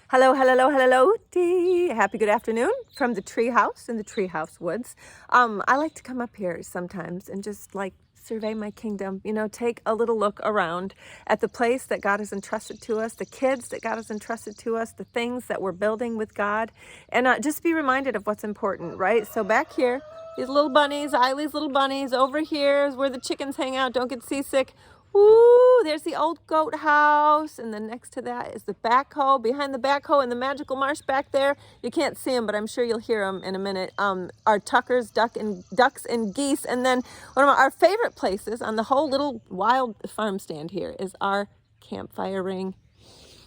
Hello, hello, hello, happy good afternoon from the treehouse in the treehouse woods. I like to come up here sometimes and just like survey my kingdom, take a little look around at the place that God has entrusted to us, the kids that God has entrusted to us, the things that we're building with God, and just be reminded of what's important, right? So back here, these little bunnies, Eileen's little bunnies, over here is where the chickens hang out, don't get seasick. Ooh, there's the old goat house, and then next to that is the backhoe. Behind the backhoe in the magical marsh back there, you can't see them, but I'm sure you'll hear them in a minute. Our Tuckers, ducks and geese, and then one of our favorite places on the whole little wild farm stand here is our campfire ring.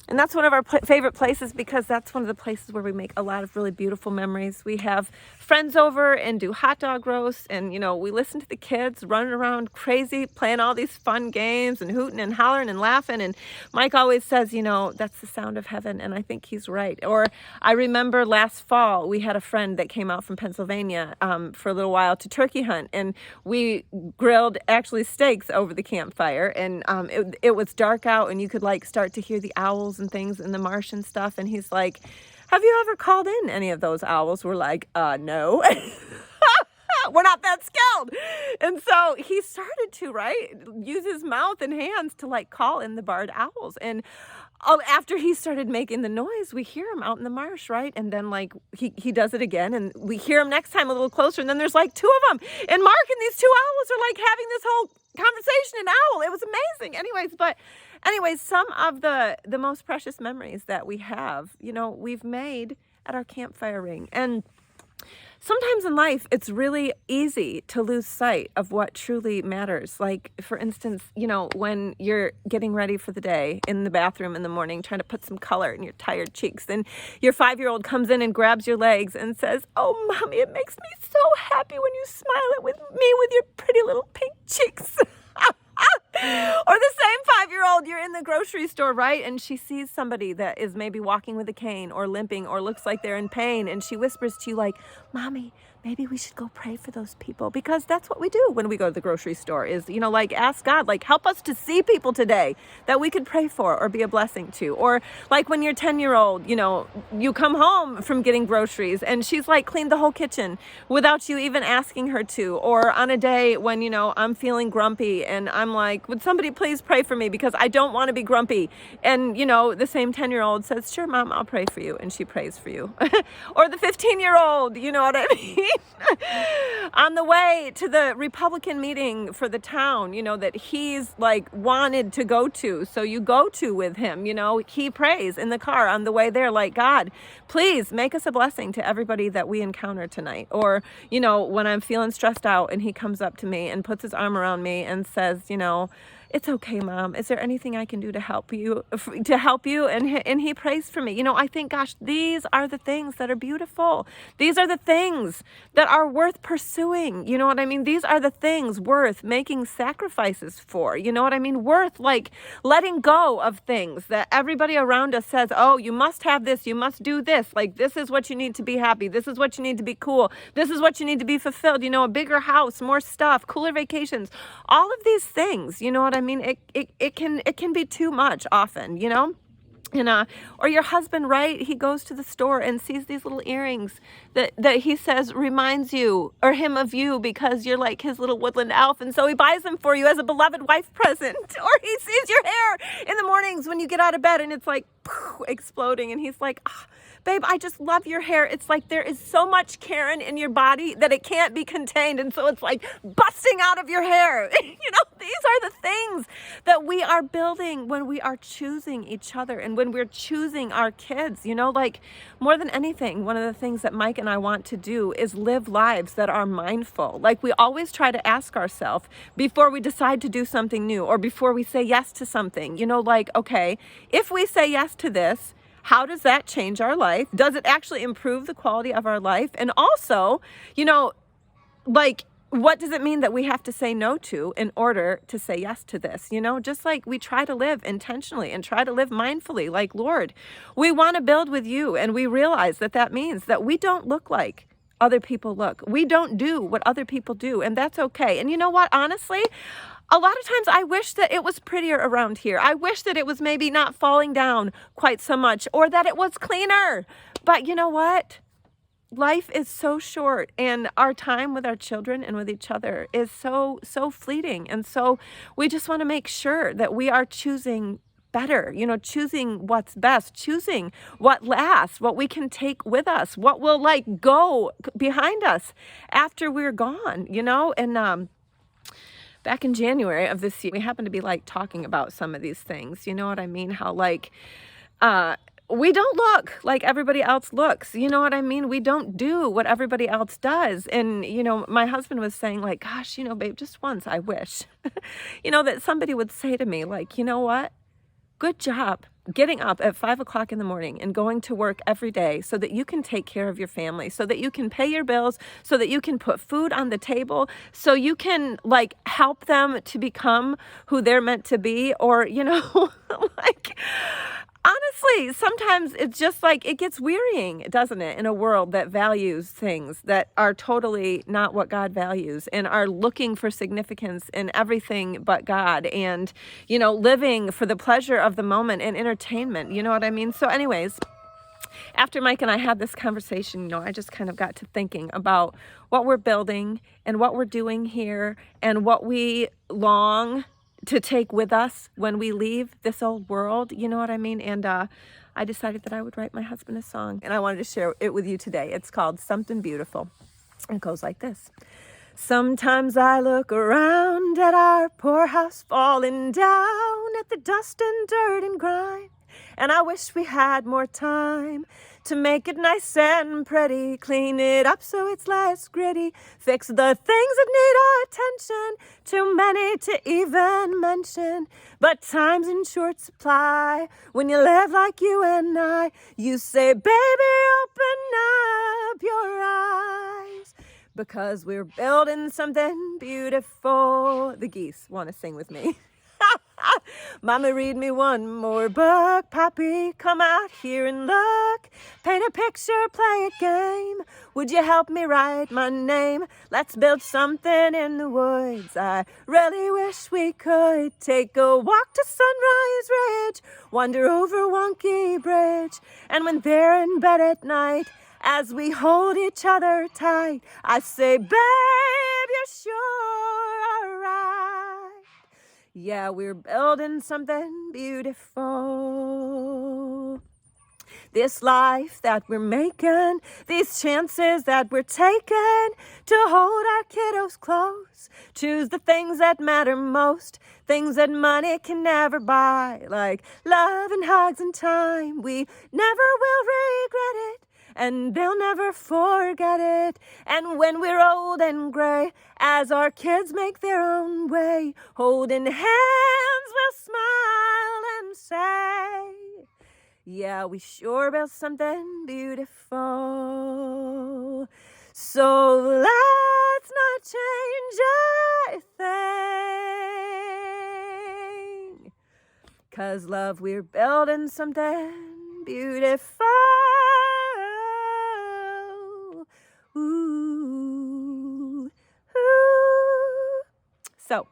And that's one of our favorite places because that's one of the places where we make a lot of really beautiful memories. We have friends over and do hot dog roasts, and we listen to the kids running around crazy, playing all these fun games and hooting and hollering and laughing. And Mike always says, that's the sound of heaven, and I think he's right. Or I remember last fall we had a friend that came out from Pennsylvania for a little while to turkey hunt, and we grilled actually steaks over the campfire, and it was dark out, and you could start to hear the owls and things in the marsh and stuff. And he's like, have you ever called in any of those owls? We're like, no. We're not that skilled. And so he started to, use his mouth and hands to call in the barred owls. And after he started making the noise, we hear him out in the marsh, right? And then he does it again, and we hear him next time a little closer, and then there's two of them. And Mark and these two owls are having this whole conversation in owl. It was amazing. Anyways, some of the most precious memories that we have, we've made at our campfire ring. And sometimes in life, it's really easy to lose sight of what truly matters. Like, for instance, when you're getting ready for the day in the bathroom in the morning, trying to put some color in your tired cheeks, then your 5-year-old comes in and grabs your legs and says, "Oh, Mommy, it makes me so happy when you smile at me with your pretty little pink cheeks." Or the same 5-year-old, you're in the grocery store, right? And she sees somebody that is maybe walking with a cane or limping or looks like they're in pain. And she whispers to you "Mommy, maybe we should go pray for those people." Because that's what we do when we go to the grocery store is, ask God, help us to see people today that we could pray for or be a blessing to. Or when your 10-year-old, you come home from getting groceries and she's cleaned the whole kitchen without you even asking her to. Or on a day when, I'm feeling grumpy and I'm like, would somebody please pray for me because I don't want to be grumpy. And, the same 10-year-old says, "Sure, Mom, I'll pray for you." And she prays for you. Or the 15-year-old, you know what I mean? On the way to the Republican meeting for the town, that he's wanted to go to. So you go to with him, he prays in the car on the way there, "God, please make us a blessing to everybody that we encounter tonight." Or, when I'm feeling stressed out and he comes up to me and puts his arm around me and says, "It's okay, Mom. Is there anything I can do to help you? And he prays for me. I think, gosh, these are the things that are beautiful. These are the things that are worth pursuing. You know what I mean? These are the things worth making sacrifices for. You know what I mean? Worth letting go of things that everybody around us says, "Oh, you must have this. You must do this. This is what you need to be happy. This is what you need to be cool. This is what you need to be fulfilled. A bigger house, more stuff, cooler vacations." All of these things, you know what I mean? It can be too much often, And or your husband, right? He goes to the store and sees these little earrings that he says reminds you or him of you because you're like his little woodland elf, and so he buys them for you as a beloved wife present. Or he sees your hair in the mornings when you get out of bed and it's exploding, and he's like, "Oh, babe, I just love your hair. It's there is so much Karen in your body that it can't be contained, and so it's busting out of your hair." These are the things that we are building when we are choosing each other and when we're choosing our kids. More than anything, one of the things that Mike and I want to do is live lives that are mindful. We always try to ask ourselves before we decide to do something new or before we say yes to something, okay, if we say yes to this, how does that change our life? Does it actually improve the quality of our life? And also, what does it mean that we have to say no to in order to say yes to this? Just we try to live intentionally and try to live mindfully, Lord, we want to build with you. And we realize that means that we don't look like other people look. We don't do what other people do. And that's okay. And you know what? Honestly, a lot of times I wish that it was prettier around here. I wish that it was maybe not falling down quite so much, or that it was cleaner. But you know what? Life is so short, and our time with our children and with each other is so fleeting. And so we just want to make sure that we are choosing better, choosing what's best, choosing what lasts, what we can take with us, what will like go behind us after we're gone, and back in January of this year, we happened to be like talking about some of these things. You know what I mean? How like we don't look like everybody else looks. You know what I mean? We don't do what everybody else does. And, my husband was saying like, gosh, babe, just once I wish, that somebody would say to me like, you know what? Good job getting up at 5 o'clock in the morning and going to work every day so that you can take care of your family, so that you can pay your bills, so that you can put food on the table, so you can like help them to become who they're meant to be. Or, like, honestly, sometimes it's just like it gets wearying, doesn't it, in a world that values things that are totally not what God values and are looking for significance in everything but God, and, living for the pleasure of the moment and entertainment. You know what I mean? So anyways, after Mike and I had this conversation, I just kind of got to thinking about what we're building and what we're doing here and what we long to take with us when we leave this old world. You know what I mean? And I decided that I would write my husband a song, and I wanted to share it with you today. It's called Somethin Beautiful. And it goes like this. Sometimes I look around at our poor house falling down, at the dust and dirt and grime, and I wish we had more time to make it nice and pretty, clean it up so it's less gritty, fix the things that need attention, too many to even mention. But time's in short supply when you live like you and I. You say, baby, open up your eyes, because we're building something beautiful. The geese want to sing with me. Mama, read me one more book. Papi, come out here and look. Paint a picture, play a game. Would you help me write my name? Let's build something in the woods. I really wish we could take a walk to Sunrise Ridge, wander over Wonky Bridge, and when they're in bed at night, as we hold each other tight, I say, babe, you're sure alright. Yeah, we're building something beautiful. This life that we're making, these chances that we're taking to hold our kiddos close. Choose the things that matter most, things that money can never buy, like love and hugs and time. We never will regret it, and they'll never forget it. And when we're old and gray, as our kids make their own way, holding hands, we'll smile and say, yeah, we sure built something beautiful. So let's not change a thing, 'cause love, we're building something beautiful. Ooh, ooh. So,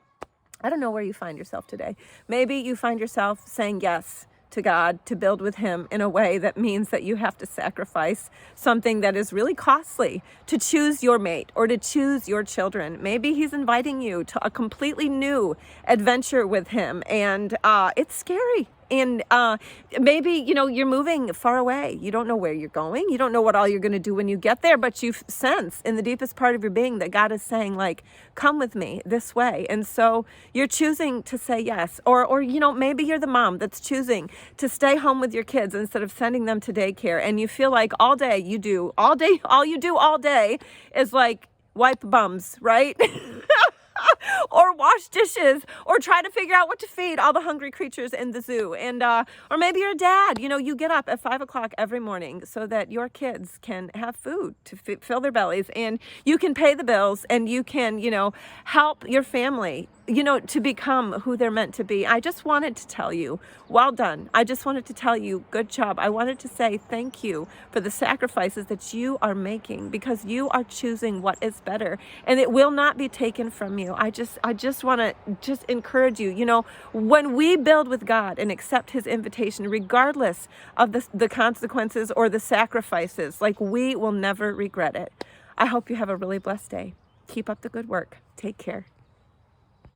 I don't know where you find yourself today. Maybe you find yourself saying yes to God, to build with Him in a way that means that you have to sacrifice something that is really costly to choose your mate or to choose your children. Maybe He's inviting you to a completely new adventure with Him, and it's scary. And maybe, you're moving far away. You don't know where you're going. You don't know what all you're going to do when you get there, but you sense in the deepest part of your being that God is saying, like, come with me this way. And so you're choosing to say yes. Or maybe you're the mom that's choosing to stay home with your kids instead of sending them to daycare. And you feel like all you do all day is like wipe bums, right? Or wash dishes, or try to figure out what to feed all the hungry creatures in the zoo. And or maybe you're a dad, you get up at 5 o'clock every morning so that your kids can have food to fill their bellies, and you can pay the bills, and you can, help your family you know, to become who they're meant to be. I just wanted to tell you, well done. I just wanted to tell you, good job. I wanted to say thank you for the sacrifices that you are making, because you are choosing what is better, and it will not be taken from you. I just want to just encourage you. You know, when we build with God and accept his invitation, regardless of the consequences or the sacrifices, like, we will never regret it. I hope you have a really blessed day. Keep up the good work. Take care.